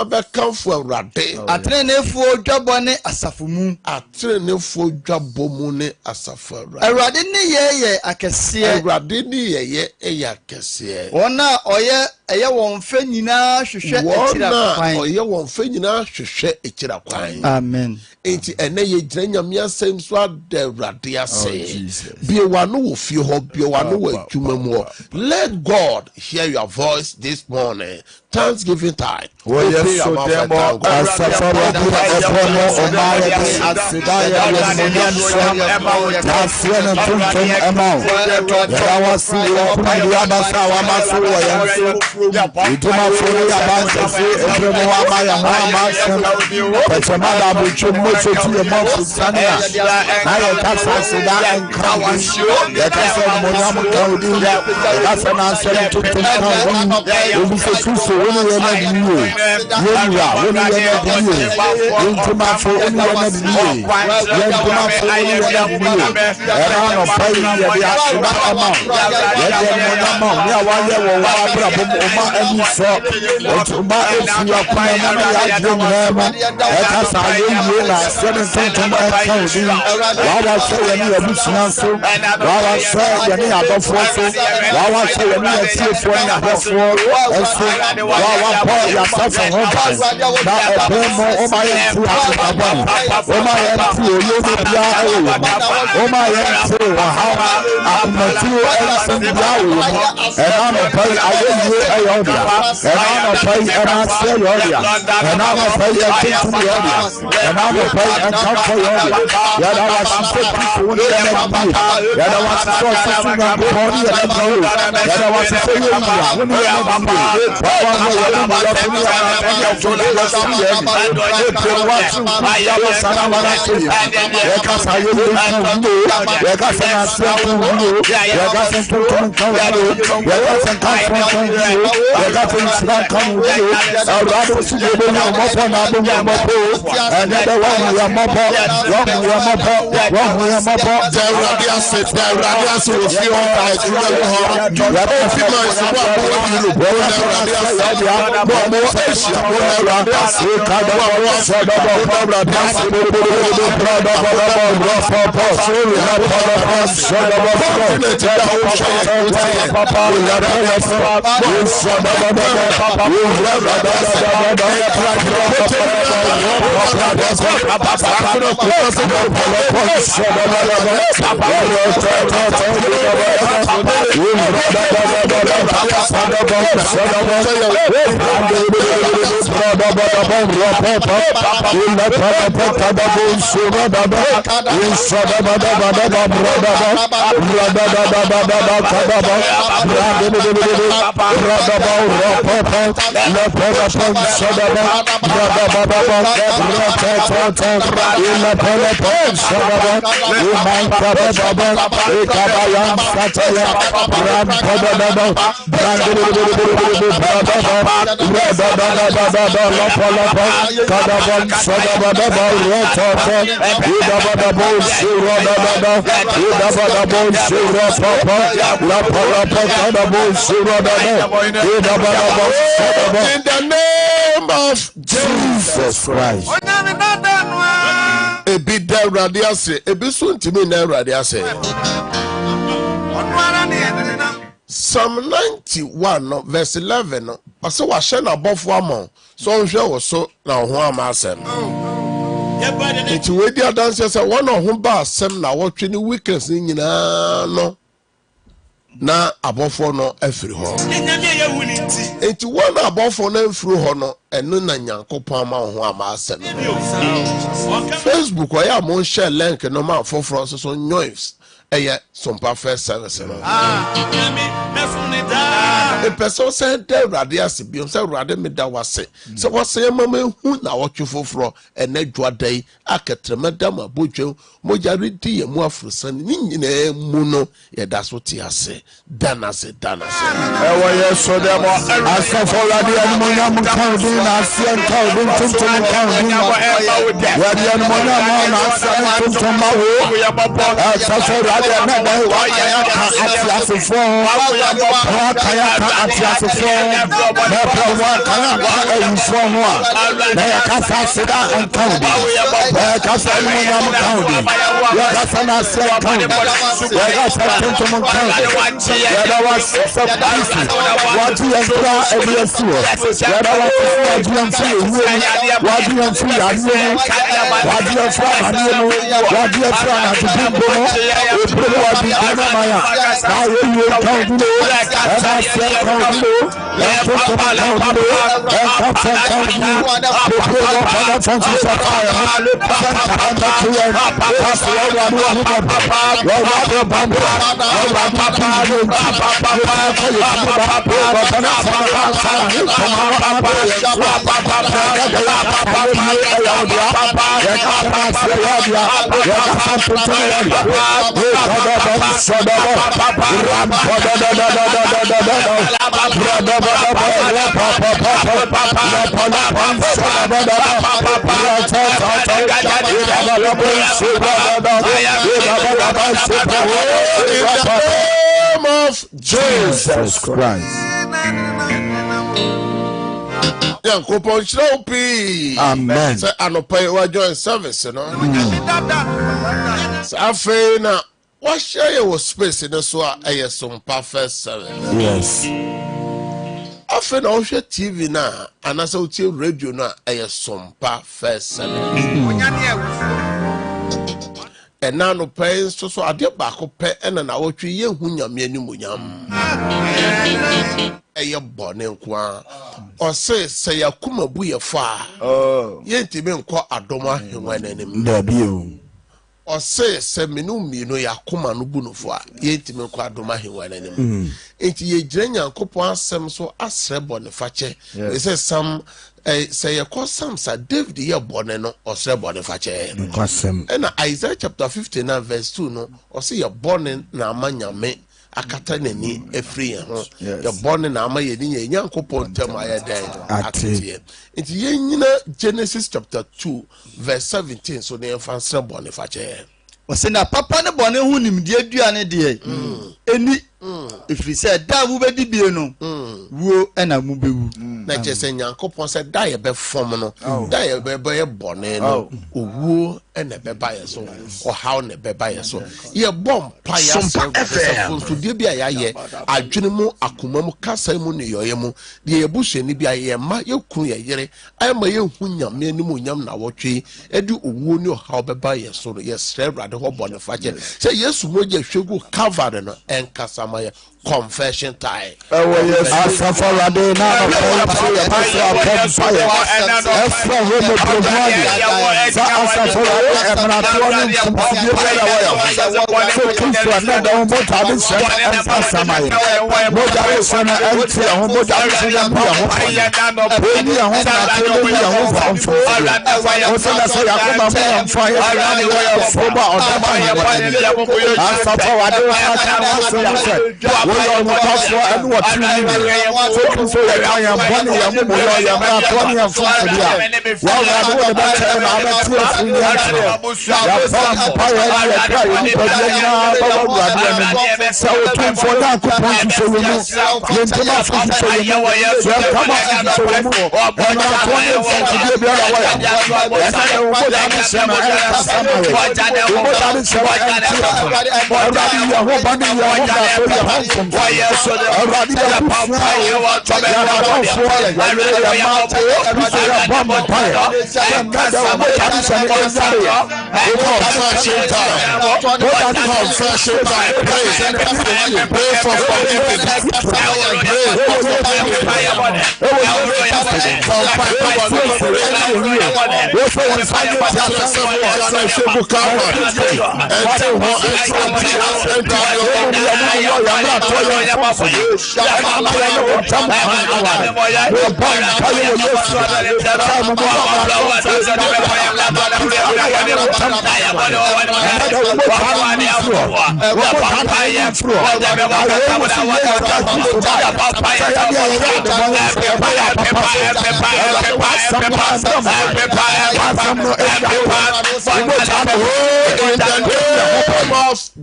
Abekanfo Awurade. Atrenefo dwabone asafumu. Atrenefo dwabomune asafu Awurade. Awurade ni ye akese. Awurade ni ye akese. Wona oye eye won fe nyina hwehwe ekira kwan. Oye won fe nyina hwehwe ekira kwan. Amen. Enti ene ye gyina nyame asem so ade Awurade ase. Bie wano wo fie ho, bie wano wo adwuma mu. Let God hear your voice this morning. Thanksgiving time. Yes, so demo asafara dura opono omaya di asidaya tasena tuntum amount rawasi opandi abasa wa masu wa yansu ituma furu ya banse fi ebremo wa maya masa pachemada buchu mocho ti e mafu sania na ya kasa sida enkawu ya kasa monyam kaudi ya kasa na asem tuntum kawu obi se susu woni ye na diwo Yenua, when you are not here, Intimafu, when you are not here, Yentimafu, when you are not here, around of paying the amount, yet the amount, near one year or Oma and you saw, and to my if you are paying let us are you, 17 accounts, while I say any of this nonsense, while I say any other forces, while I say any of this one, and so, while I pour yourself from home. Now a premo, oh my empty, oh my empty, you will be oh my empty, how I'm a few and I'm a pay, I will do a order, and I'm a pay, and I say order, and I'm a pay, and take to the audience, and I'm a pay, and come for your order. Yet I was to say people when they met me, yet I was to say something on the body and the road, yet I was to say when we are on in the name of Jesus Christ. Ebi da radiase, ebi so ntimi na radiase. Psalm 91 verse 11 ase wa hye na bofo amon so nhwe wo so na ho ama asem. Enti we di adanse se won ho ba asem na wo twe ni weakness nyina no na abofo no afiri ho. Enti won abofo no afiri ho no eno na Nyankopon ama ho ama asem. Facebook oya mo share link no ma foforo so noise eye sompa first service no. The person said that radiasi bi say rade me da wase. So what say mama hu na wotwe foforo ene dwa dai aketrema da mabodwe moja redi emu afrosan ni nyina mu no ye da so ti ase danase ewo ye so dem asafo rade animonyam kan din na ase kan din tuntum kan din rade animonyam na ase tuntum ma wo asafo Jesus Christ. Amen. Say anopa join service, no. So afei na what share your space in so a some perfect service. Yes. Afei na ohwe TV na anasa utie radio na some perfect service. And now no pay so ade ba ko pe na na wotwe ye hu nyame animunyam. Eye bone nko o se yakuma bu ye fa ye ntimi nko adoma hwenwa nanim da bio o se menu mino yakuma no bu no fo ye ntimi nko adoma hwenwa nanim enti ye gyira Nyankopɔn asɛm so asrɛ bone fa che se sam say ye call Sam sa David ye bone no osrɛ bone fa che and Isaiah chapter 59 verse 2 no o se ye bone na amanyame akata nani efri ho ye born na ama ye ni Nyankopɔn tam ayɛdan atie nti ye nyina Genesis chapter 2 verse 17 so ne fansra born fa che o se na papa ne born hu nimdi aduane de eni efri se da wo bedi bie no wo na mu bewu na che se Nyankopɔn se da ye be fom no da ye be born no owuo na be ba ye so o how ne be ba ye so ye bom pa ya so de bia ya ye adwene mu akoma mu kasa mu ne yoye mu de ye buhwe ni bia ye ma ye kun ye yere ay ma ye hu nyame ni mu nyam na wotwe edi owuo ni o how be ba ye so ye sre brade ho bone fa je se Yesu mo je hwegu Calvary no enkasa ma ye confession time. Asafarade na pastor fire. Extra home provider. Sa asafarade emratuani kumsidia waya. So Kristo anada umota abisha emsamaye. Moja sana emti ya moja sana pia hofa. Weni ya hofa tele ya hofa mfo. Osana so yakoma mwa mfaya yani waya foba odama ya. Asafarade we are not for and what you mean. So I am one young woman, I am not 20 and 40. Well, I know about 10 and I'm not 2 or 3 years. So for that, so we know.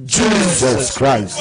Jesus Christ.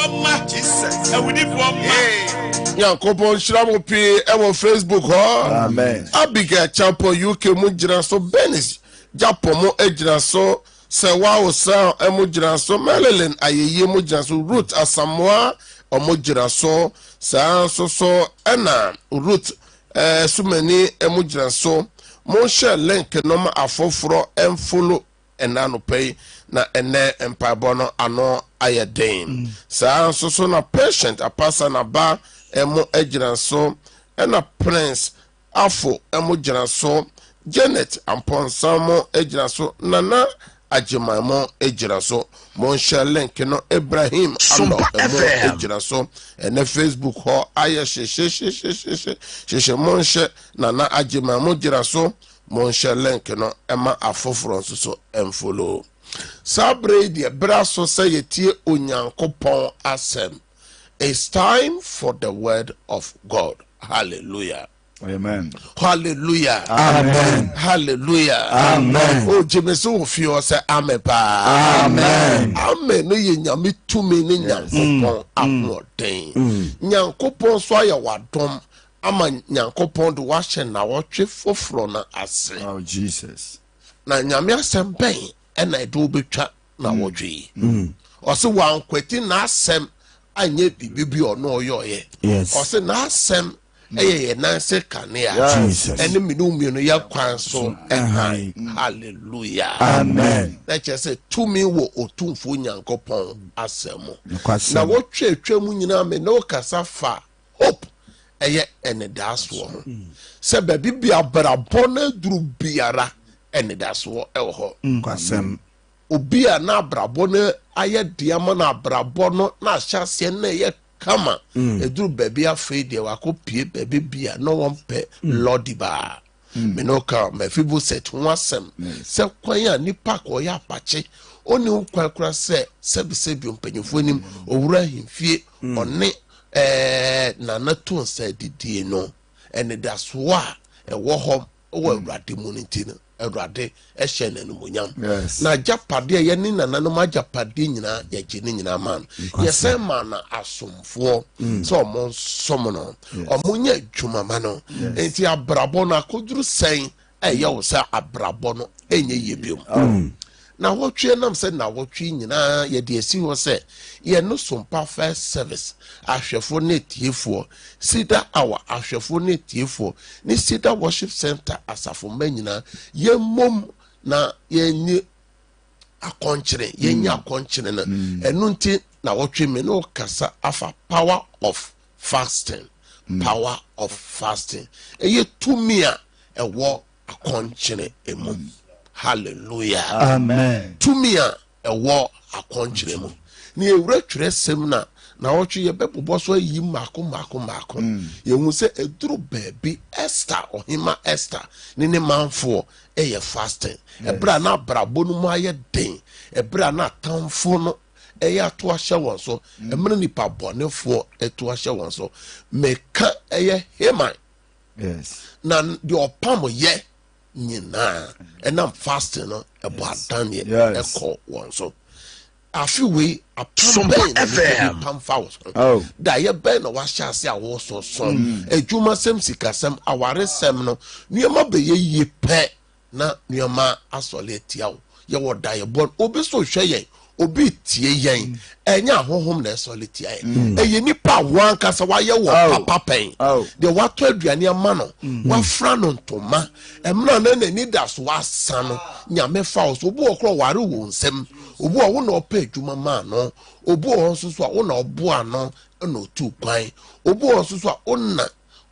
Yankopon Shramo P. Ewo Facebook ho. Amen. Abigail Champo UK Mujira so Benis. Japomo Ejira so Sewa Osa Emujira so Melelen Ayeye Mujira so Root Asamoah Omujira so so Ena Root Sumeni Emujira so Mon share link noma afoforo follow enano pay na ene empabono ano ayedin so na patient apasa na ba emo ejira so ena prince afo emo jira so Janet amponsamo ejira so nana ajimamo ejira so mon share link no Ibrahim ando emo ejira so ene Facebook ho aye she mon share nana ajimamo jira so mon share link no ema afoforo so follow sabre de braso say tie onyankopon asem. It's time for the word of God. Hallelujah. Amen. Hallelujah. Amen. Hallelujah. Amen. Oh, Jemeso fio say amen pa. Amen. Amen. No ye nyame tumi ne nyankopon amoden. Nyankopon so ya wadom ama nyankopon do wa hye na wotwe foforo na ase. Oh Jesus. Na nyame asem ben ena edo betwa na wotwe. Ose wankwati na asem anye bibi ono oyoye. Yes. Ose na asem eye nanse kanea. Jesus. Ene minu ya kwan so ehai. Hallelujah. Amen. Let you say to me wo otumfo nyankopon asemo. Na Na wotwe mu nyina me no kasa fa hope eye ene daso. Se baby bia brabo na duru biara ene daso e ho. Kwasem. Obi a na brabo na aye diama na brabo no na hyase na ye kama eduru baby afei de wakopie baby bia no wonpe lodiba. Me no ka me fibu set wasem se kwan a nipa ko ya apache oni kwan kura se sebi mpanyefo nim owura himfie one na to nsa didie no ene da so a ewo ho wo awurade mu ntino awurade ehye nanumunyam na japade ye ni nananom ajapade nyina ye gene nyina man ye se man na asomfo so omon somono omunya adwumama no enti abrabo na koduru sen eye wo sa abrabo no enye yebiom na wotwe nam se na wotwe nyina ye de asi ho se ye no sompa first service ahwefo na tiefo sida awa ahwefo na tiefo ni sida worship center asafo manyina ye mom na ye ni akonkyere ye nya akonkyere na enu nti na wotwe me no kasa afa power of fasting. Power of fasting eye tumia ewo akonkyere emom. Hallelujah. Amen. Tumia ewo akonkyere mu. Ni ewura twere sem na wotwe ye bebobo so yi mako. Ye hu se eduru baby Esther ohima Esther ne manfo eye fasting. Ebra na brabo no mu aye den. Ebra na tamfo no eye ato ahye won so. Emre nipa bonefo eto ahye won so. Meka eye Heman. Yes. Na de opam ye nyina enam fasting no ebo adan ye eko won so afiwe apam FM pam faus da ye ben na wa hyase awo so adwuma sem sikasem aware sem no niema be ye pe na niema asole tiawo ye wo da ye bon obi so hwe ye obi tie yen enya hohom na esole tie yen eye nipa wan kasa wa ye wo papa pen de wato aduane ama no wa fra no ntoma emna na na ni das wa sano nyame faus obi okro ware wo nsem obi wo na opa adwuma ma no obi wo so so wo na obo ano na otu kwan obi wo so so wo na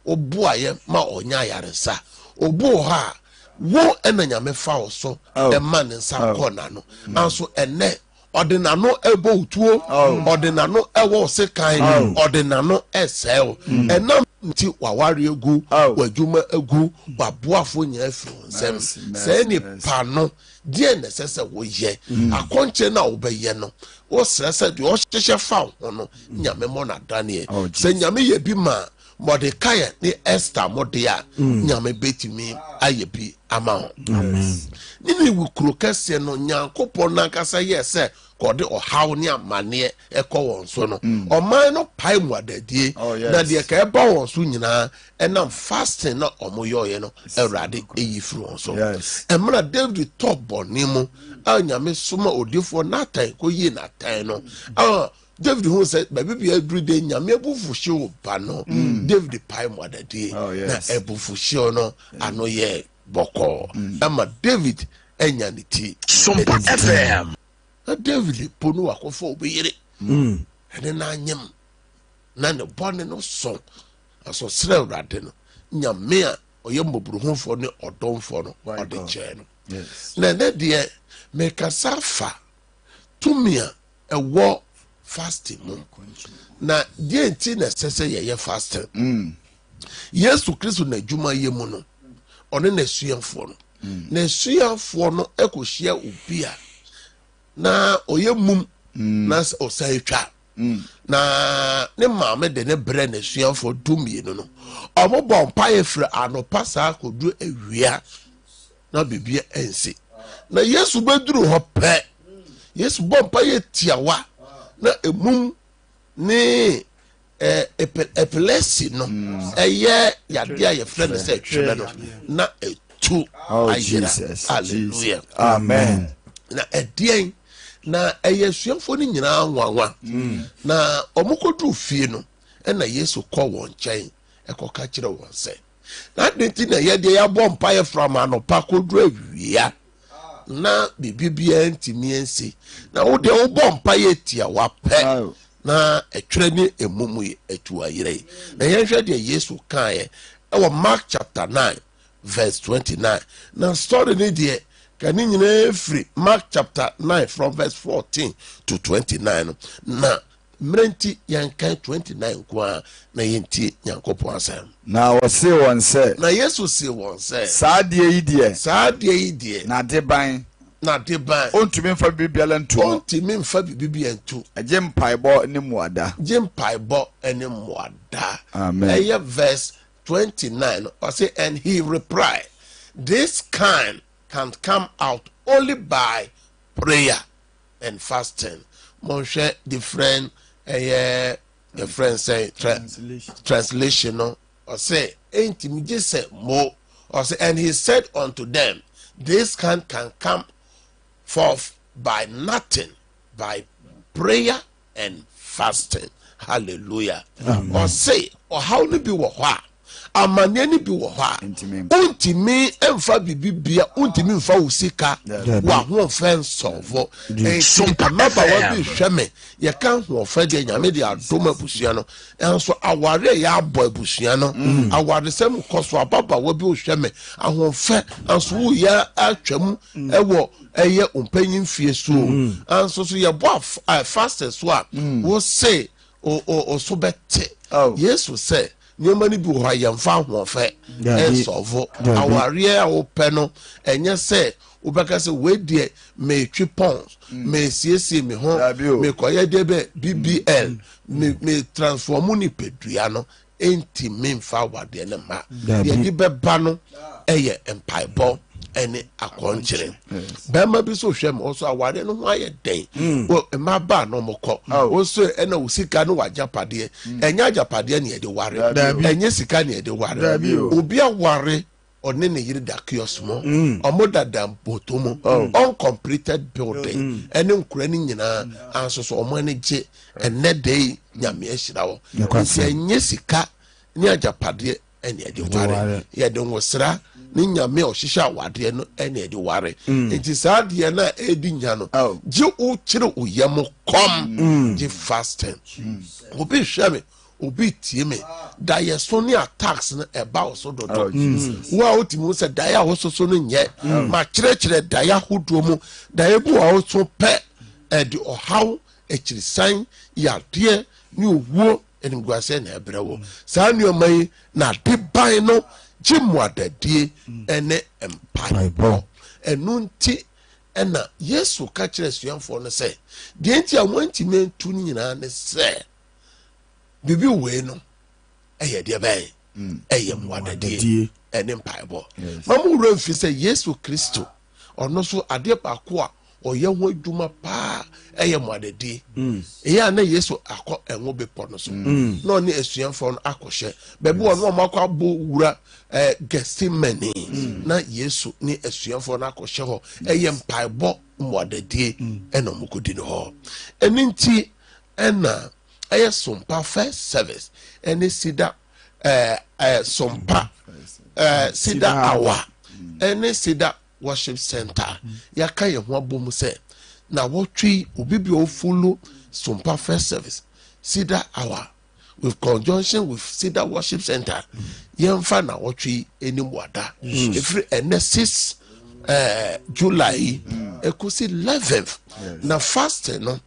obo aye ma onya yaresa obi wo ha wo ena nyame faus so e man nsa kona no anso ene ordinano ebo utuo ordinano ewo sekan ordinano esel enam nti waware egu wadwuma egu baboafo nya afiri nsem se ni pano die na sese wo ye akonche na wo beye no wo srese de o hyehye fa ho no nyame mo na daniel se nyame ye bi ma Mordecai ni Esther modia nyame betimi aye bi ama Amen. Nini wukuro kese no Nyankopon na kasa yese kode ohaw ne amane ekọ won so no oman no pai mu adadie na de ka eba won so nyina enam fasting na omoyoye no Awurade eyifiri won so emra David top bonimu anyame soma odifo Nathan ko yi Nathan no David who said baby be every day nyame ebufuhye oba no David pai mu adadie na ebufuhye no ano ye boko ama David enya ne ti Sompa FM. na David ponu akofo obeyere ene na anyem na ne bone no so aso sere Awurade no nyame a oye mbobruhunfo ne odomfo no ode che no na ne de me kasafa tumia ewo fasting mu na die nti na sese ye fasting Yesu Kristo na djuma ye mu no one na suyanfo no na suyanfo no ekohia obi a na oye mum na osayetwa na ne maame de ne bre na suyanfo dumie no omobon paye fra anopa sa kodu awia na bibia ense na Yesu beduru ho pe Yesu bon paye tiawa na emum ne epilepsy no eye yade aye fra na se twele no na etu ayira hallelujah Amen. na edien na eyesuafo ni nyina anwanwa na omokodu fie no na Yesu kọ won chen ekoka kire won se na denti na ye de ya bompa ye from anopa kodu awia na bibibia ntimi ensi na wo de wo bompa ye tia wa pe na etwere ni emumu ye etu ayire na ye hwe de Yesu kan ye e Mark chapter 9 verse 29 na story ni de kani nyina free Mark chapter 9 from verse 14 to 29 na mrenti yankan 29 kwa na yenti Nyankopon asem na wose won se na Yesu se won se saadie yi die na deban ontumi mfa bibiala ntu ontumi mfa bibibia ntu agye mpaibo ne muada amen aya verse 29 or say and he replied this kind can come out only by prayer and fasting monshe different the friend say translation no or say ain't me just say mo or say and he said unto them this can come forth by nothing but prayer and fasting hallelujah or say or how ni bi wo ho a amane ni bi wo ho a untimi emfa bibibia untimi mfa usika wa ho fen solvo amaba wa bi hweme ye kan ho fa de nyame de adoma busua no enso aware ya abo abusua no aware sem koso ababa wa bi hweme ahonfa enso wo ya atwam ewo eye umpanyin fie so enso so ye bo fastest so a wo say o so bete Yesu say nyoma ni bi ho ayemfa ho fe ensovo aware a wo pe no enye se ubeka se we die me twi pons me siesie me ho me koye de be BBL me transform ni pedua no enti me mfa wade ne ma ye di be ba no eye empaibo ene akonkyere bema bi so hwem also aware no ho aye den o ma ba no mokọ o so ena usika no wajapade enya ajapade ne ye de ware enye sika ne ye de ware obi aware one ne yiri da kiosmo omoda dam botomo uncompleted building ene nkura ni nyina ansoso omo ne je ene dey nyame ahira wo enye sika ne ajapade ene ye de ware ye de nwosra ni nyame ohihya wade no ene de ware enti saade na edi nya no je o kire oyam kom je fasting obi hweme obi tie me da ye so ne attacks no eba o so dodo wa otimi se da ya wo so no nye ma kire da ya hodo mu da ye bu o so pe edi ohaw ekirisan ya de ni owuo enimguase na ebrewo sa nuomai na de ban no jimu adadie ene empaibo enunti ena Yesu ka kire suanfo no se de enti awanti mentu nyina ne se bibi we no ɛyɛ deɛ bɛn ɛyɛ mmoadadie ɛne mpaebɔ mamu wura mfi sɛ Yesu Kristo ɔno so adeɛ baako a ɔyɛ ho adwuma paa ɛyɛ mmoadadie ɛyɛ a na Yesu akɔ ɛnwo bepɔ no so na ɔne asuafoɔ no akɔhyɛ baabi wɔ no ɔmo akɔ abɔ wura Gethsemane na Yesu ne asuafoɔ no akɔhyɛ hɔ ɛyɛ mpaebɔ mmoadadie ɛna ɔmo kɔdi no hɔ ɛne nti ɛna ɛyɛ sompa first service ɛne sida sompa sida awa ɛne sida worship center yaka yɛ ho abom sɛ na wɔtwe obi bi ofolo sompa first service sida awa with conjunction with sida worship center yɛmfa na wɔtwe anim wada ɛfiri ɛnɛ 6 July ɛkɔsi 11th na fasting no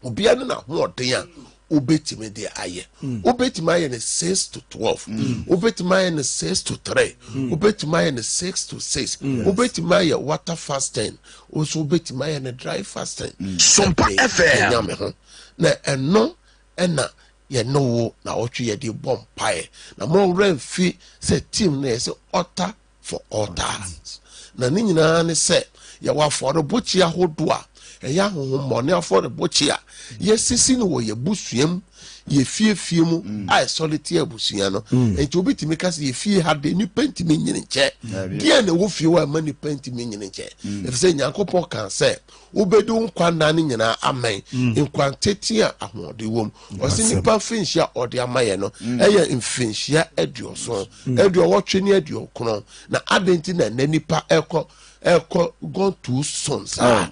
obia no na hoɔden a obetime de aye obetime aye ne 6 to 12 obetime aye ne 6 to 3 obetime aye ne 6 to 6 obetime aye water fasting also obetime aye ne dry fasting Sompa FM nyame ho na eno na ye no na otwe ye de bom pae na mo remfi se team na ye se altar for altars na ni nyina ne se ye wa for bochi ahodo a eya hohomone afọ bochi a yesisi no wo ye busuam ye fie mu ai solitaire busua no enti obitimi ka se ye fie ha de ni pentimi nyine nche dia na wo fie wa ma ni pentimi nyine nche efise nyankopon kan se obedu nkwa na ne nyina amen nkwa teti a ahode wom osi nipa finhia ode amaye no eye mfinhia aduoso aduowotwe ni aduokron na adenti na nipa ekọ gone too soon sir.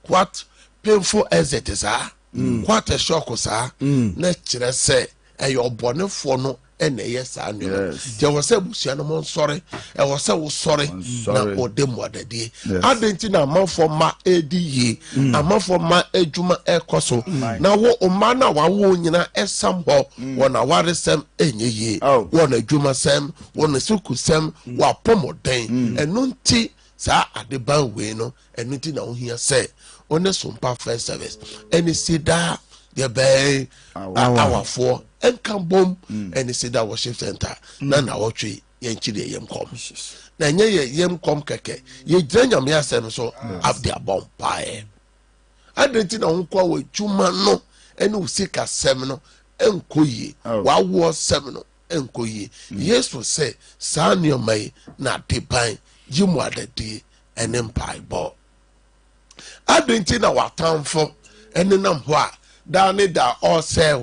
What painful exit is what a shock sir na kyerɛ sɛ ɛyɛ ɔbɔnefoɔ no ɛna ɛyɛ saa nneɛma nti ɛwɔ sɛ abusua no mo nsɔre ɛwɔ sɛ wosɔre na ɔde mmoadadie adɛn nti na amanfoɔ ma ɛdi yie amanfoɔ ma adwuma ɛkɔ so na wo ɔma no a wawo nyina ɛsam hɔ wɔn awaresɛm ɛnyɛ yie wɔn adwumasɛm wɔn sukusɛm wɔapɔmɔden ɛno nti saa adeban wei no ɛno nti na wohia sɛ one sompa first service ɛne sida deɛ bɛɛ awafoɔ ɛnka bom ɛne sida worship center na wɔtwe yɛnkyiri yɛm kɔm na ɛnyɛ yɛ yɛm kɔm kɛkɛ yɛgyina nyame asɛm so abde abɔ mpaeɛ adɛn nti na wo nkɔ wɔ adwuma no ɛne wo sikasɛm no ɛnkɔ yie wawoɔ sɛm no ɛnkɔ yie yesu sɛ saa nneɔma yi na adeban yi mu adadie ɛne mpaebɔ adɛn nti na watamfo ɛne nam hɔ a daa ne da ɔsɛ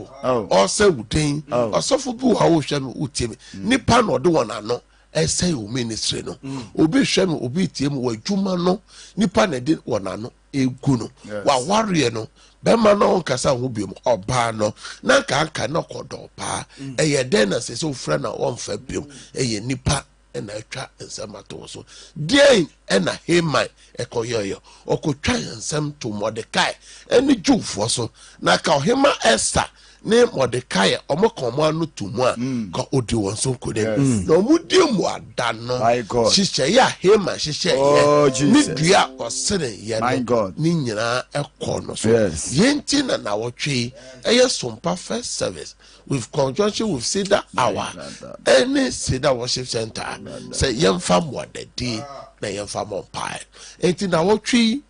wo den ɔsɔfo bi wɔ a wohwɛ me wotie me nipa na ɔde wɔn ano ɛsɛ wo ministry no obi hwɛ me obi tie me wɔ adwuma no nipa na ɛde wɔn ano egu no wawareɛ no bɛma no ɔnkasa ho biom ɔbaa no na nkanka na ɔkɔdɔ paa ɛyɛ dɛn na sɛ sɛ wofrɛ na ɔmfa biom ɛyɛ nipa ɛna atwa nsɛm ato so deɛn ɛna Haman ɛkɔyɛyɛ ɔkɔtwa nsɛm to Mordecai ɛne Jewfoɔ so na ka ɔhema Esther ne Mordecai ɔmo ka ɔmo ano to mu a ka odi wɔn so nkɔdɛm na ɔmo di mu ada no hyehyɛeɛ a Haman hyehyɛeɛ ne dua ɔsene yɛ no ne nyinaa ɛkɔ no so yɛnti na nawɔtwe ɛyɛ sompa first service with conjunction with Sida Hour any Sida worship center say yɛmfa mmoadadie na yɛmfa mɔmpae enti na wɔtwe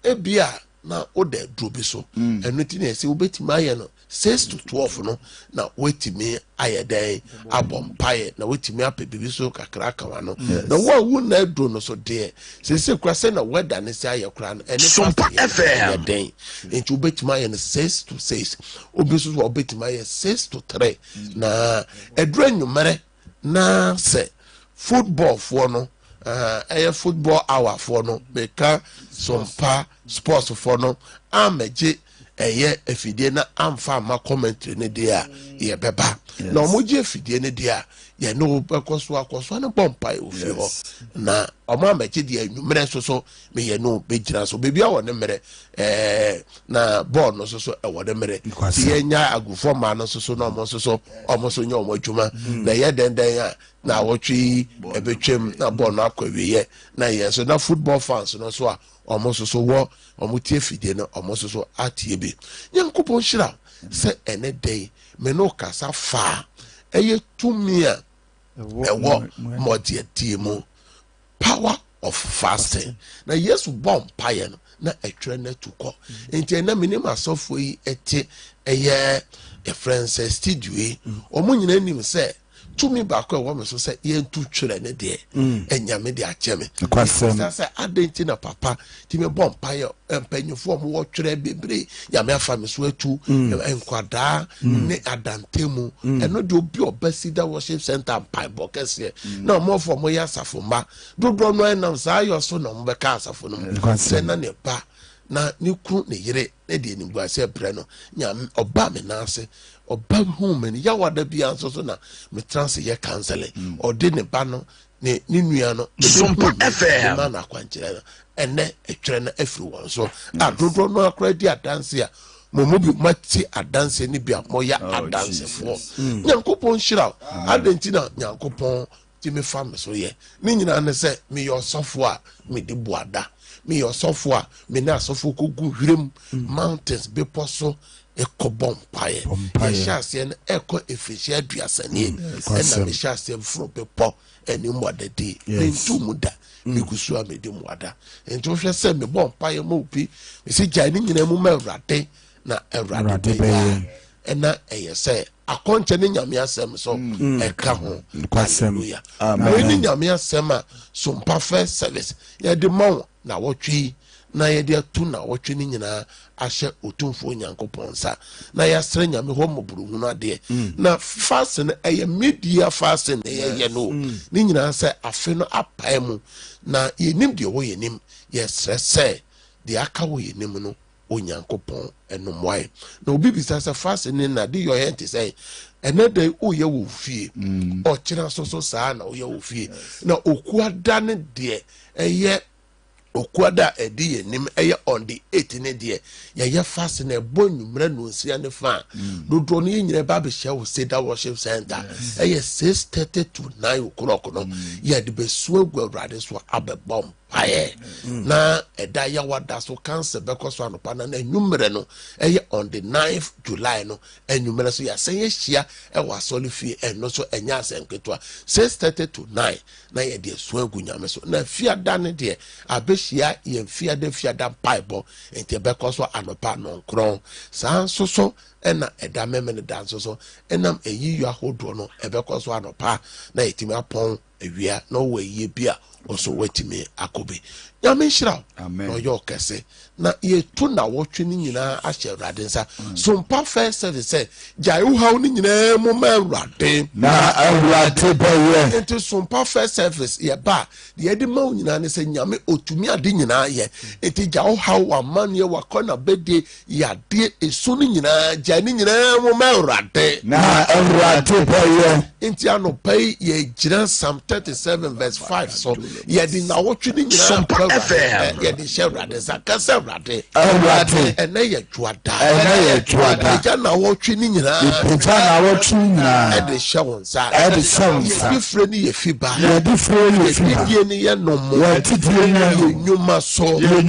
ebia na ɔda duro bi so ɛno ti na ɛsɛ wobɛtumi ayɛ no 6 to 12 no na wetimi ayɛ dɛn abɔ mpaeɛ na wetimi apɛ bibi so kakra kawa no na wo wu na aduro no so deɛ sese kura sɛ na weda ne sɛ ayɛ kura no ɛne pa ayɛ dɛn nti wobɛtimi ayɛ no 6 to 6 obi so wobɛtimi ayɛ 6 to 3 na aduro nwumere na sɛ football foɔ no ɛyɛ football hour foɔ no beka sompa sports foɔ no amagye ɛyɛ afidie na amfa ama commentary ne de a yɛbɛba na ɔmogye afidie ne de a yɛne wobɛkɔ so akɔso ne bɔmpae ofie hɔ na ɔmo amagye deɛ anwummerɛ so so meyɛ no bɛgyina so baabi a wɔ ne mmerɛ na bɔɔl no so so ɛwɔ ne mmerɛ nti yɛnya agufoɔ maa no so so na ɔmo so so ɔmo so nyɛ ɔmo adwuma na ɛyɛ dɛndɛn a na wɔtwe ɛbɛtwam na bɔɔl no akɔ awieɛ na yɛn so na football fans no so a ɔmo so so wɔ ɔmo tie fidie no ɔmo so so atie bi nyankopɔn hyira se ene day me no kasa fa eye tumi a ewo modie tiemu power of fasting na Yesu bom paye no na etwere na tukọ enti na minim asofo yi ete eye e friends studio yi omo nyina nim se tumi ba ko wo me so se ye ntu twere ne de enyame de acheme se adenti na papa ti me bom paye empanyefo mo wo twere bebre ya me afa me so atu enkwada ne adantemu eno de obi obasida worship center pai bokese na mo fo mo ya safo ma dodo no enam sa ayo so na mo be ka safo no se na ne ba na ni kru ne yire ne de ni guase bre no nya oba me na ase oba home ni ya wada bia nso so na me trans ye canceling o de ne ba no ne nua no Sompo FM ma na kwankyere no ene etwere na afiri won so adodo no akra di adanse a momobi mati adanse ni bia moya adanse fo nyankopon hira adentina nyankopon ti me fa me so ye ni nyina ne se me yo sofo a me di boada me yo sofo a me na sofo kogu hwirem mountains be poso ekobom paye ye chance en eko efisia duasane na me chance fro be po eni modade ntu muda me kusu a me di muada enti hwe se me bom paye mo opi me se gya ni nyina mu ma awrade na awrade be ena eye se akonche ni nyame asem so eka ho hallelujah amen ni nyame asem a so mpa first service ye de mo na wotwi na ye de atu na wotwi ni nyina ahye otumfo nyankopon sa na ya sere nyame ho moburu no ade na fasting eye media fasting ye no ni nyina se afe no apae mu na yenim de wo yenim ye sere se de aka wo yenim no onyankopon enomwae na obi bisa se fasting na de your hand say enede o ye wo fie o kira so saa na o ye wo fie na okuada ne de eye okwada edi yenim eye on the 8 ne de ye fast na bonumra no nsia ne fa dodo no nyire ba be hye wo Seda worship center eye 6:30 to 9 o'clock no ye de besu agu awrade so abebom paye na eda ya wada so cancer bekoso anopa na enumre no eye on the 9th July no enumre so ya seye hia e wa solifie eno so enya asenketo 6:30 to 9 na ye de so agu nyame so na fiada ne de abehia ye fiada bible enti bekoso anopa no nkron san so ena eda memene danso so enam eyi yu ahodo no ebekoso anopa na yetimi apon ewia no we ye bia oso wetimi akobe nyame nhira no yo kese na ye tu na wotwe ni nyina ahye awrade nsa so mpa first service jai wo haw ni nyina mo ma awrade na awrade baye enti so mpa first service ye ba de edi ma nyina ne se nyame otumi ade nyina ye enti jai wo haw wa man ye wa kona bede ya de eso ni nyina jai ni nyina mo ma awrade na awrade baye enti ano pai ye gira Psalm 37 verse 5 so ye di na wotwe ni nyina ye di share awrade sa kasa awrade ene ye juada ja na wotwe ni nyina e de share won sa different ni ye fiba ye ni ye nomo ye nyuma so ye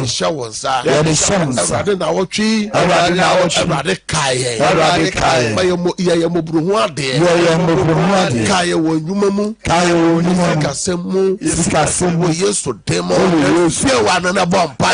share won sa awrade na wotwe awrade kaye ye mo buru ho ade kaye wo nyuma mu sikasemu Yesu demo fie wa na bompa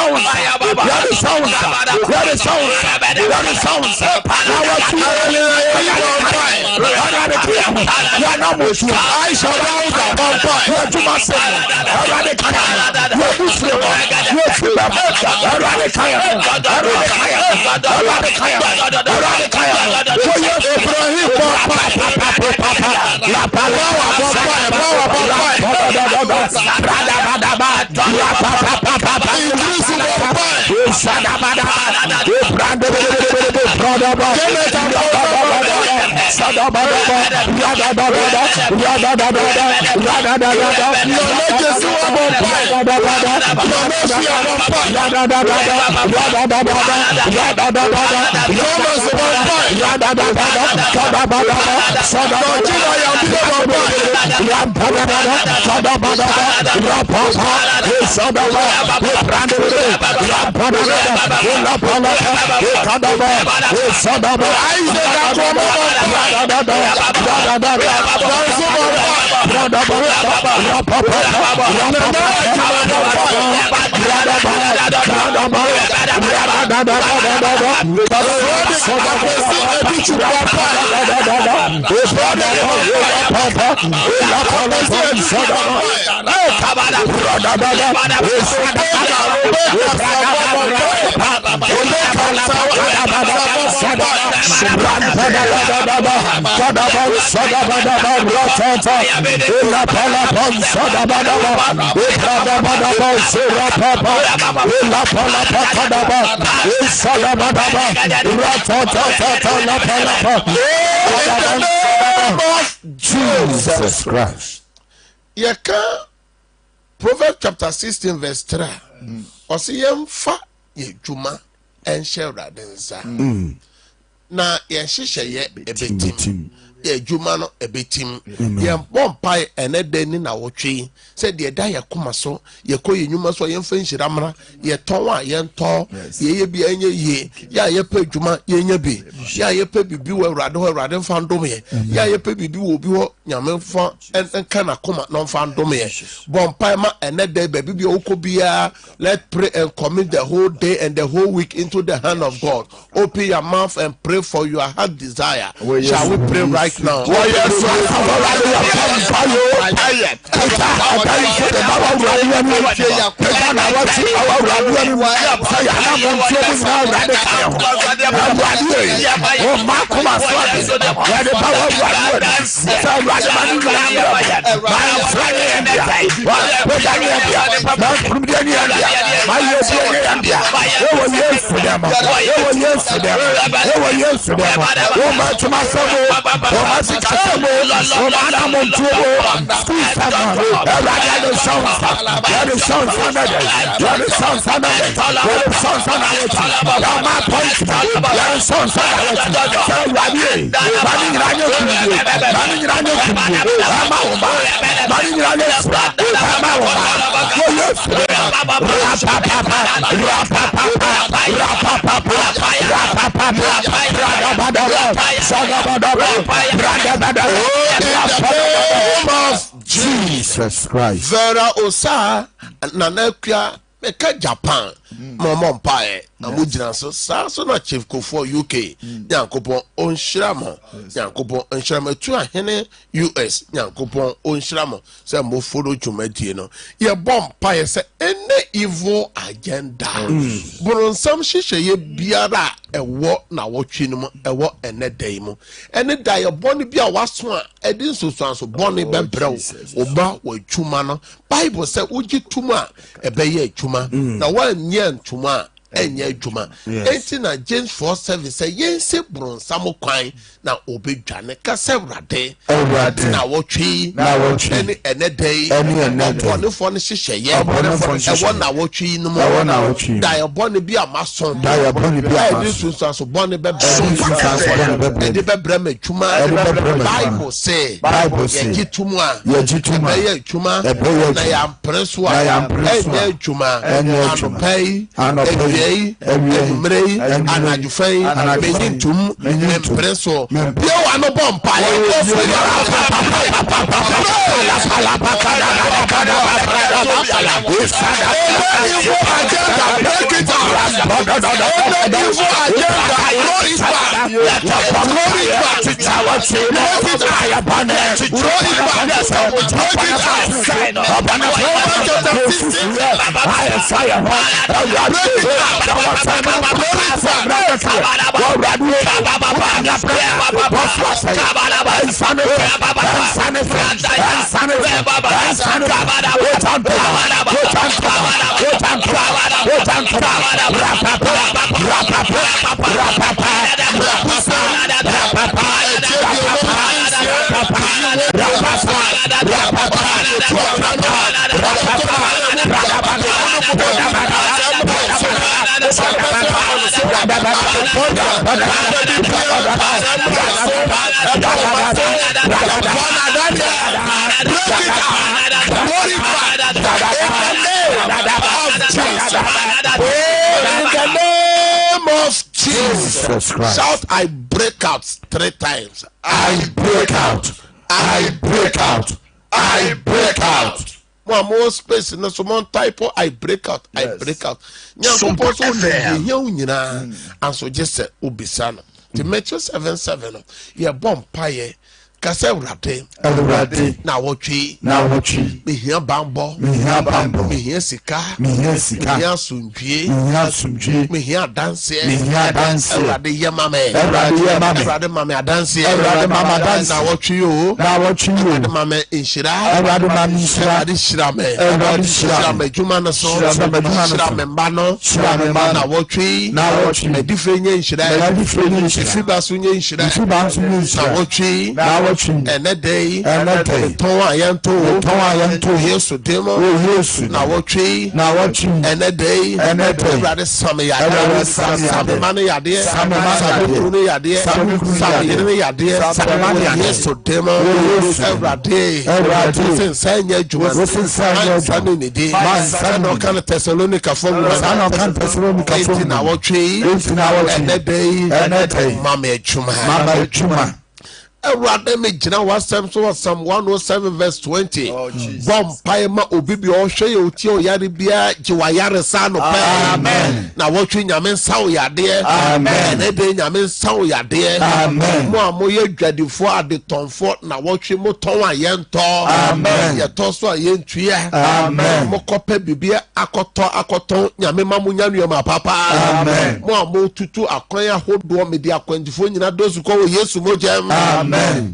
sounds. Hear the sounds. Hear the sounds. Hear the sounds. You are not much. I shall rouse up. You are too much. You are Muslim. You are Muslim. Jesus Christ. Proverbs chapter 16 verse 3. Osiyem fa ye juma enhye radensa. Na ye hyehyɛ ye ebetim. Ye juma no ebetim. Ye bompai enede ni na wotwe. Se de da ye koma so, ye koye nyuma so ye mfa nhyiramra, ye ton a ye nto, ye bi enye ye. Ya ye pa juma ye nya bi. Ya ye pa bibi wo awrade mfa ndom ye. Ya ye pa bibi wo bi wo nyame mfa enka na koma no mfa ndom ye. Bompai ma enede baby bi okobia. Let's pray and commit the whole day and the whole week into the hand of God. Open your mouth and pray for your heart desire. Shall we pray right now? Jesus Christ. Vera osa nanakua meka Japan mama mpae amujina so na chief for UK Nyankopon onhiramo Nyankopon onhiramo tu ahene US Nyankopon onhiramo se mo follow dwumadie no ye bomb mpae se any evil agenda boronsam hyehyeye biara ewo na wotwe no ewo enedai mu ene dai boni bia waso a edin soso boni bebrew oba wadwuma no Bible say uji tuma ebeye adwuma na wanye ntuma enye adwuma enti na James 4:7 say yense bronsam kwan na obedwane ka se wrade na wotwe ene enedai boni fo ne hyehyeye ewo na wotwe no mu dai boni bia maso edin soso boni bebrew Bible say ye tuma ebeye adwuma na ya mpreso a enye adwuma anopei awiei emerei anadwufan menyintum mempreso bia wa no bompa Jesus Christ. Shout, I break out 3 times. I break out. I break out. I break out. More space in some type of I break out. I break out. And so just say Ubisana. To Matthew 7:7. You're bomb pie. Kasa urate na wotwi me hia bambo me hia sika me hia sunjue me hia dance urade yema me urade mame adanse na wotwi o urade mame inshira urade shira me juma na so shira me mbano na wotwi me difenye inshira fiba sunye inshira na wotwi and that day, Toa Yanto, Yesu demo, now watching, and that day, rather some money idea, some idea, Yesu demo, every day, saying your no kind of Thessalonica from now watching, and that day, Mamma Chuma. Rather me jina was Psalm 107 verse 20. Bomb paima obibi o hwe oti o yare bia jiwayare sa no pa. Amen. Na wotwe nyame sawo yade. Amen. Na de nyame sawo yade. Amen. Mo amoye dwadifo adetonfo na wotwe mo ton ayento. Amen. Ye to so ayentua. Amen. Mo kope bibia akoton nyame mamunya nuoma papa. Amen. Mo amo tutu akwan ahodo me de akwandifo nyina dosu ko Yesu mojem. Amen.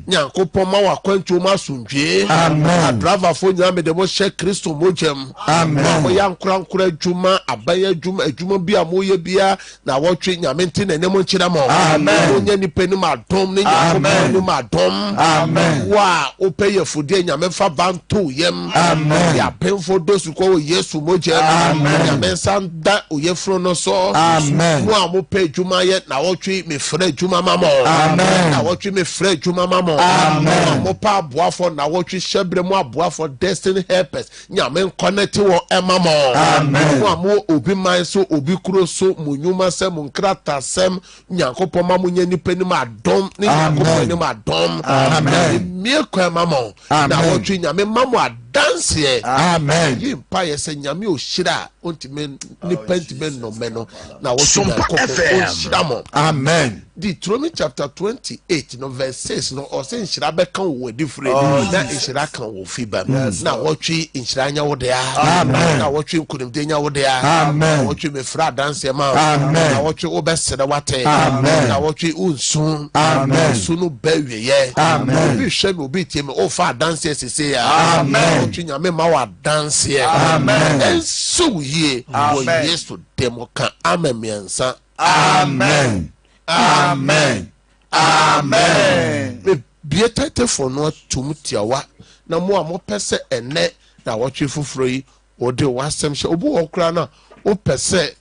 Nyankopon ma wakwantu ma sunjwe. Amen. Driver fo nyina me de mo hye Kristo mojem. Amen. Mo yankura adwuma abaya adwuma bia mo ye bia na wotwe nyame nti na ne mo nkyira mo. Amen. Onya nipa ni ma dom ne nyakopon ni ma dom. Amen. Wa opeye fudie nyame fa banto yem. Amen. Ya penfo dosu ko Yesu mojem. Amen. Nyame sanda oyefro no so. Amen. Mo amope adwuma ye na wotwe me frɛ adwuma mamo. Amen. Na wotwe me frɛ adwuma mamo. Amen. Mo pa aboafo na wotwe hyebre mo aboafo destiny helpers nyame connect wo emamo. Amen. Mo amo obi man so obi kuro so munyuma sem nkrata sem nyankopon mamo nya nipa ni ma dom ni nyankopon ni ma dom. Amen. Me kwa mamo na wotwe nyame mamo dance. Amen. You empire say nyame o shira ontime nipa ntime no meno na wotwe nyankopon. Amen. Deuteronomy chapter 28 no verse 6 no o say nshira be kan wo different na nshira kan wo fiba na wotwe nshira nya wo de amen na wotwe nkunimde nya wo de amen na wotwe me fra dance ma amen na wotwe wo be sere wate amen na wotwe unsun amen sunu bewe ye amen bi hwe me obi tie me o fa dance sese ya amen wotwe nyame ma wa dance ye amen ensu ye wo Yesu demo kan amemiansa amen. Amen. Amen. Be tate for no tumutiawa na mo amo pese ene na wotwe fufuro yi ode wasem hye obu okra na o pese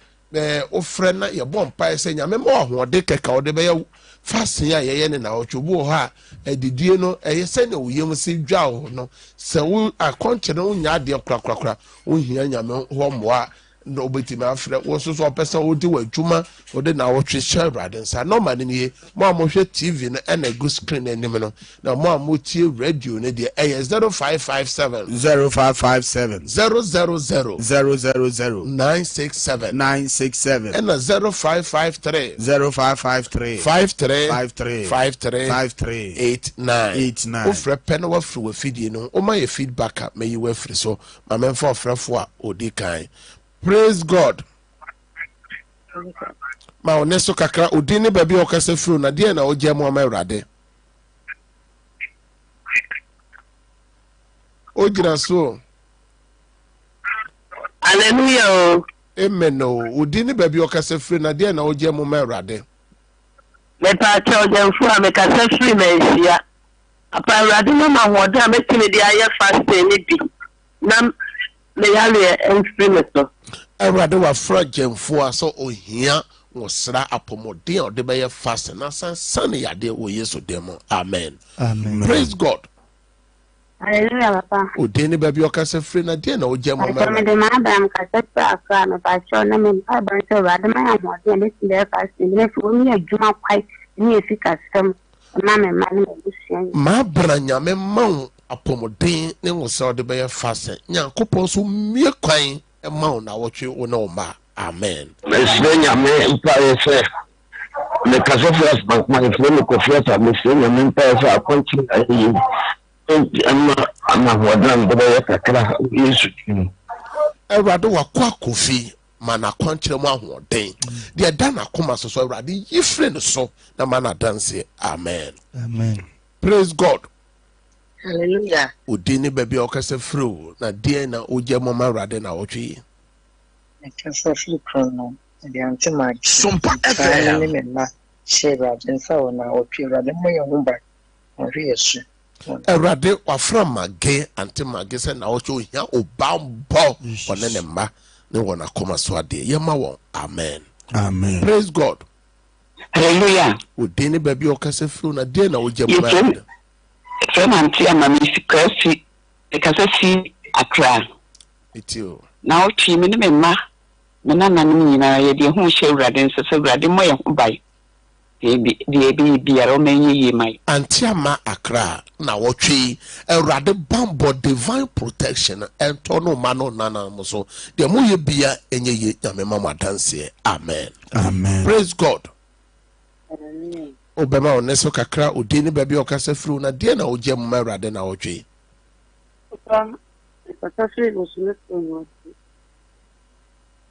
o frɛ na ye bom pa ese nyame ma ohode keka ode be ye fasin ya ye ne na wotwe obu ha adidie no eye se na oyem se dwa ho no se wo akonche no nya de krakrakra o hia nyame ho moa no beti ma afre wo so so pesa wo di wadwuma wo de na wo twe share brade nsa no ma ne mo amhwe TV no na go screen anim no na mo amotie radio ne de 0557 0557 000 967 and 0553 53 ofre pen wa fru wa fidie no o ma ye feedback me yi wa fri so ma me for frefo a odi kan. Praise God. Ma oneso kakra odi ne baby o kase fru na de na o je mo ma urade o gira so. Hallelujah. Amen. Odi ne baby o kase fru na de na o je mo ma urade me pa children fu a me kase fru na ehia apa urade mama hoda me timi de aye fasting ni bi na me yale enfree so urade wa fra gemfo aso ohia wosra apomodin o de be ye fast na san yade wo Yesu demo. Amen. Amen. Praise God. Hallelujah, Papa. Odi ne baby o kase fru na de na o je mo me de ma Abraham kase akra me pa cho na me ba ban so urade ma hoda ne ti de fasting ne fu mi adwuma kwai ni efika sem na me ma ne busuan ma branya me ma apomodin ne wosra o de be ye fast nyankopon so mie kwan e ma na wotwe wo na o ma. Amen. Mesenya me mpaese me kasofia bank ma ifle ko fiata mesenya me mpaese akonti ayi ama hodan do ya kakra Yesu Ewrade wakwa kofi mana kwankyere mu ahoden de da na koma so Ewrade yifre no so na mana dance. Amen. Amen. Praise God. Hallelujah. Odi ne baby o kase fru na de na oje mo ma Ewrade na wotwe kasa flu chrono the anti-mag Sumpa FM me ma sheba jensa ona opie rade mo ye ho ba ori yesu Ewrade wafra mage anti-mage se na wotwe ohia obambo wona ne ma ne wona koma so ade ye ma won. Amen. Amen. Praise God. Hallelujah. Odi ne baby o kase fru na de na oje mo ma Ewrade Friend anti amami sikasi e kase fi akra itio na o twi me ne me ma me na nanim nyina ye de hu hye urade nso so urade mo ye ho bai de bi ara o menye ye mai anti ama akra na wotwe Ewrade bambo divine protection ento no ma no nana mo so de mo ye bia enye ye nyame mama dance. Amen. Amen. Praise God. Obema oneso kakra odi ne baby o kase fru na de na oje mo ma Ewrade na wotwe Papa free was not so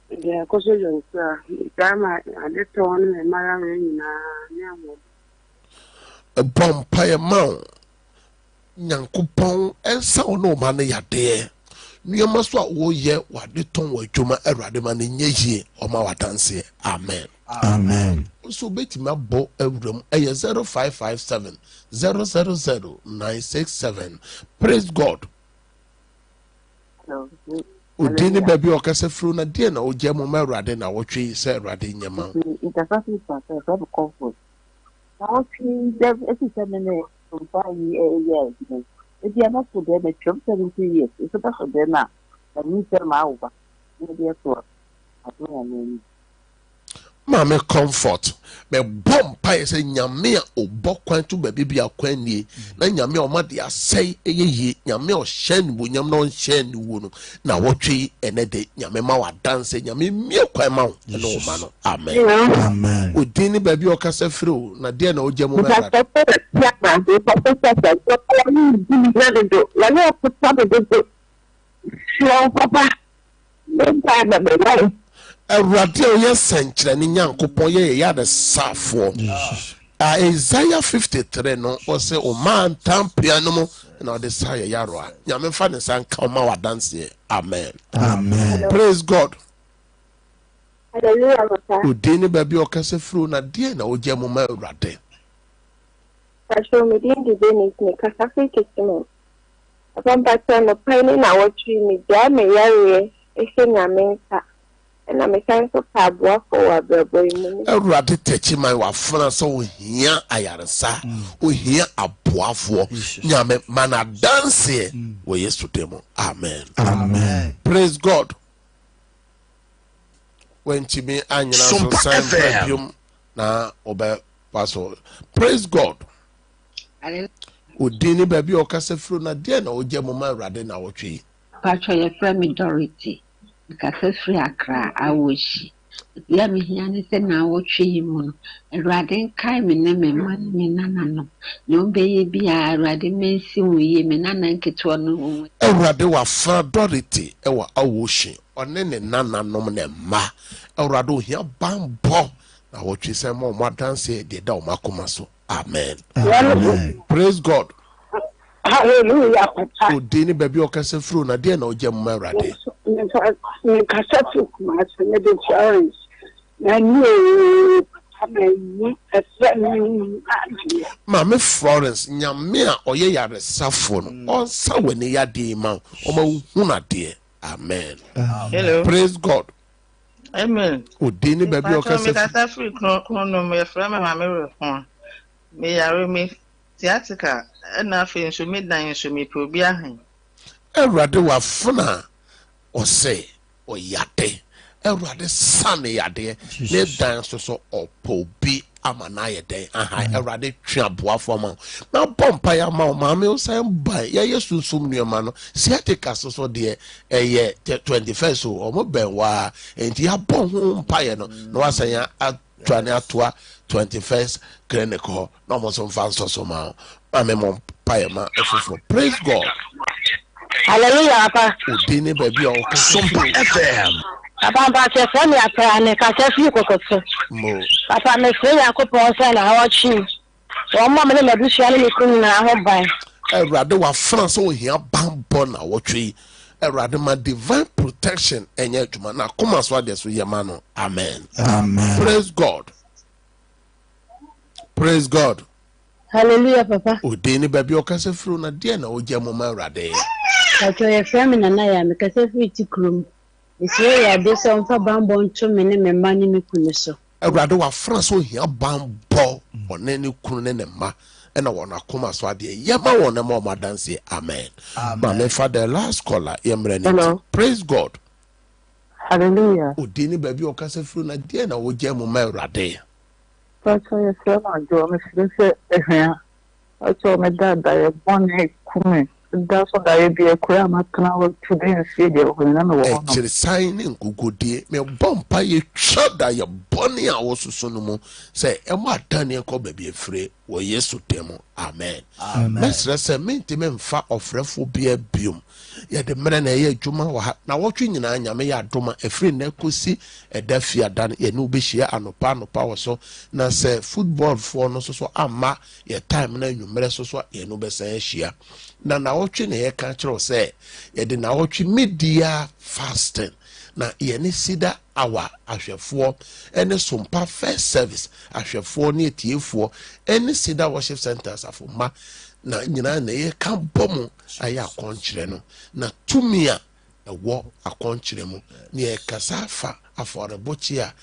the acquisition, sir. Dama, I let on and marrying Bompire Mount Yankupon and so no man ya there. You must what wo ye what the tongue were Juma Ewrade man in ye or my dance. Amen. Amen. So bet me bo room a 0557 000 Praise God. Udini baby o kase fru na de na oje mo ma Ewrade na wotwe se Ewrade nyama. interface for comfort now see them it is a minute from 5 years if you are not for them 70 years it's a for them now the minister ma over maybe so I don't know Mame comfort me bompa se nyame a obokwan to baby bia kwani na nyame o ma de asai eyeye nyame o hyen bu nyam na o hyen wu no na wotwe ene de nyame ma wa dance nyame mie kwan ma no ma no. Amen. Amen. Odini baby o kasa fru na de na o je mo ma Ewrade o ye senkyere ni Nyankopon ye ya de safo. Isaiah 53 no o se o man tampia no mo na o de sa ye yaro a nyame fa ne san ka ma wa dance. Amen. Amen. Praise God. Hallelujah, Papa. Odini baby o kasa fru na de na o je mo ma Ewrade. Pastor, me didn't do anything because I think it's me. Upon pattern of pain in our tree, me jam me yare, a thing I mean, and I'm a kind of taboo for a boy. Ewrade techi man wa fana so ohia ayaresa ohia aboafo nyame mana dance we Yesu demo. Amen. Amen. Praise God. went me and you na obe paso. Praise God. Udini baby okase fru na dia na oje mama rade na wotwe. Pacho ye frame Dorothy. Because free Accra awoshi. Ya mi hiani se na wotwe mu no. Rade kai me na me man me nana no. No be ye bia rade mensi wuye me nana nketo no. Rade wa fra Dorothy e wa awoshi. One ne nana nom ne ma. Rade ohia bambo. Na wotwe se mo dance de da o makoma so. Amen. Amen. Praise God. Hallelujah. Udini baby okase fru na dia na oje mma rade. Me kasatu kuma se me de Florence. Na ni Mama Florence nyame a oye yare safo no. On sa weni ya de ma. O ma hu na de. Amen. Hello. Praise God. Amen. Udini baby okase me kasatu kono me fra me mama re me yare me theatrical na fe nso me dan nso me probi ahan Erade wa funa ose oyade Erade sane yade ne dan so opobi amana yede ahan Erade twa boa forma na bompa ya ma maame o san ban ya yesusum nuoma no theatrical so de eye 21st o mo ben wa enti ya bon ho mpa ye no na wasan ya atwane atoa 21st clinical no mo so fan so ma amemo payema efofo. Praise God. Hallelujah, Papa. Udini baby o FM. Papa ba che fo mi aka ne ka che fi kokoto. Mo. Papa me se Yakobon se na ha chi. O mo me na bishia ne kun na ho ban. Erade wa France o hia bambo na wotwe. Erade ma divine protection enye adwuma na koma so ade so yema no. Amen. Amen. Praise God. Praise God. Hallelujah, Papa. Udini baby o kase fru na dia na oje mama Erade. Pacho ye frame na ya me kase fi tikrum. Isi ya de so mfa bambo nto me ne me mani me kunu so. Erade wa France o hia bambo one ne kunu ne ma. And I want to come as well. Yama want more madansi. Amen. Amen. For the last caller, hello. Praise God. Hallelujah. Udini baby okase fru na dia na oje mu ma Erade. Pacho ye frame ajo me se ehia. Pacho me dada ye bone kume. That's what I be a cram at today and see the actually signing Gugudi, me bompa ye shot that your bonny I was so say, Emma Daniel Cobb be free, or yes to demo. Amen. Amen. Let's say, maintain fat of rephobia bium. Yet the man a juma now watching in Anya may doma a free necosi, a defia done a new bishia and no pan power so. Now say football for no so ama, your time na you mereso so a no besa shia. Na watching a catcher say, ye did now watch media fasting. Na yeni sida awa ahwefo ene sompa first service ahwefo ne tiefo ene sida worship centers afoma na nyina na ye kan bomu aya akonkyere no na tumia ewo akonkyere mu ne ye kasafa aforebochi a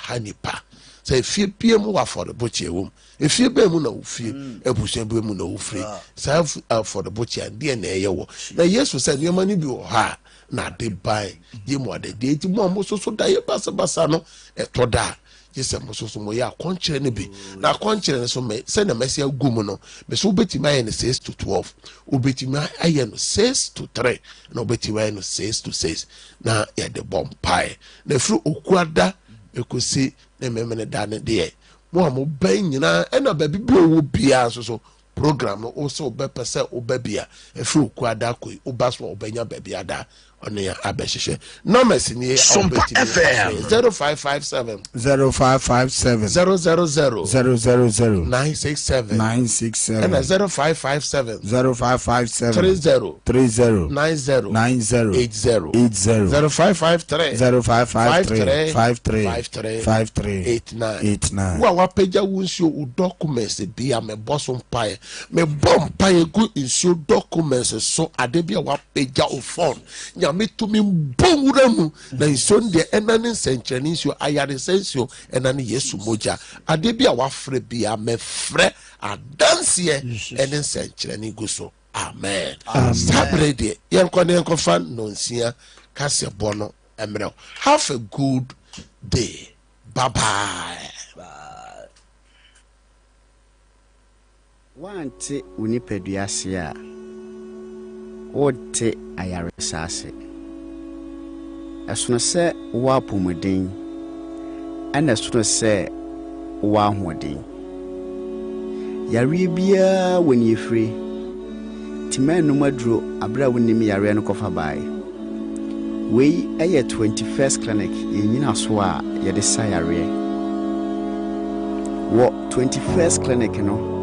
hanipa say fie pie mu aforebochi ewom efie be mu na ofie ebusia be mu na ofie say aforebochi a de na eyewo na yesu said yema ni bi wo ha na de bai ye mo ade de ti mo so da ye basa no etoda yesa mo so mo ya konkyere ne bi na konkyere ne so me se na mesi agum no me so beti mai ne 6 to 12 obeti mai aye no 6 to 3 na obeti mai no 6 to 6 na ye de bompai na fru okuada ekosi na memene da ne de mo ban nyina e na ba biblia wo bia so program no also be pese obabia efru okuada koi obaso obanya babia da on your abeshe numbers in here FM 0557 0557 000 000 967 967 and 0557 0557 30 90 0553 53 89 wa peja wunsio documents bia me boss empire me bomb pie good insio documents so adebia wa peja o phone me to me bonwuramu na nson de enane senkyerene nso ayare sensio enane yesu moja ade bia wafre bia me frɛ adanse ene senkyerene guso. Amen. Sabre de yenkone yenkofa nonsia kase bono emre. Have a good day. Bye bye. Wante unipeduasia ote ayaresase esono se wa pomodin ana esono se wa hodin yare bia woni efri timanu maduro abra wonim yare no kofa bai we eye 21st clinic yenyina so a ye de sa yare wo 21st clinic no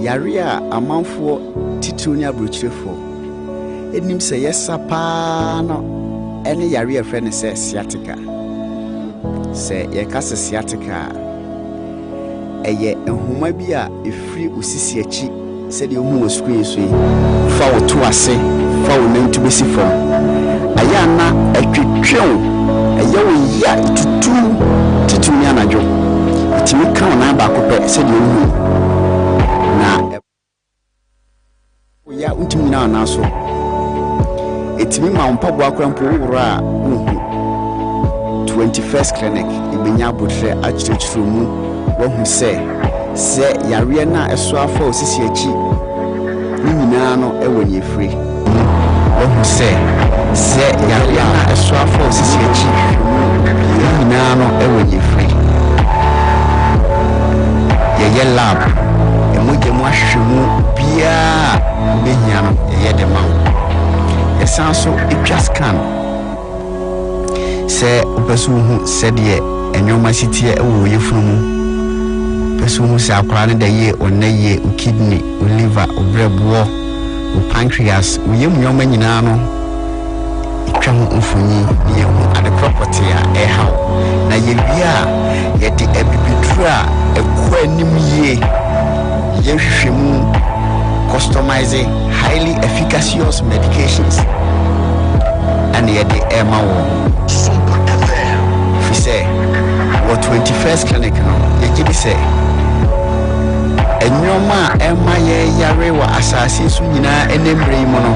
yare a amanfo titunya abrochirefo enim se yesa pa no ene yare a friend se sciatica se ye kase sciatica eye ehuma bi a efri osisi achi se de ohu screen so fa wo to ase fa wo nantu besi fam aya na atwetwew eye wo ya tutu titunya najo itimi kan na ba ko pe se de ohu na ya untimi na so etimi ma mpabo akrampo wura uhu 21st clinic ibenya botre achichiro mu wahu se yare na eso afa osisi achi ni nyina no ewoni efri wahu se yare na eso afa osisi achi ni nyina no ewoni efri ye lab emojemu ahwemu bia behia no ye de mawo esanso etwa scan se opesu hu se de enyoma sitie ewo yefunu mu pesu hu se akora ne de ye onaye o kidney o liver o brebo o pancreas o yem nyoma nyina no etwa hu mfunyi ye hu ade property a how na ye bia ye de ebibidura ekwa anim ye yehwehwemu customizing highly efficacious medications and yet the MAO super FM fi say what 21st clinic no ye say enyoma ema ye yare wa asase so nyina enembre mu no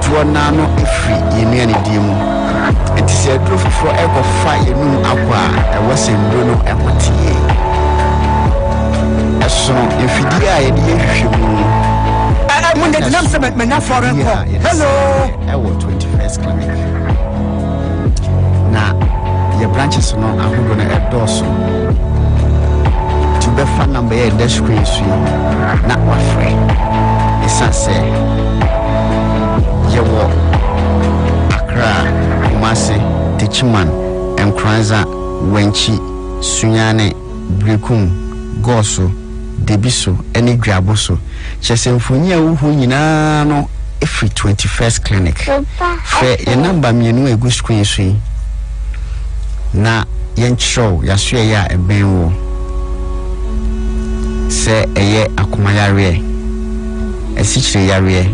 to na no efri yenu ani die mu enti se dro foforo ekofa yenu akwa ewosendro no ekotie so efidia ye de hwehwemu mun de nam se menya foreign call hello ewo 21st clinic na ye branches no ahodo na edoso to be fan number ye dash screen so na wafre isase ye wo Accra Kumasi Techiman Nkranza Wenchi Sunyane Brekum Goso Debiso eni Dwaboso chesemfonia wo nyina no every 21st clinic fe ye number mienu egu screen so na yen show ya so ya ebenwo se eye akomayare esichire yare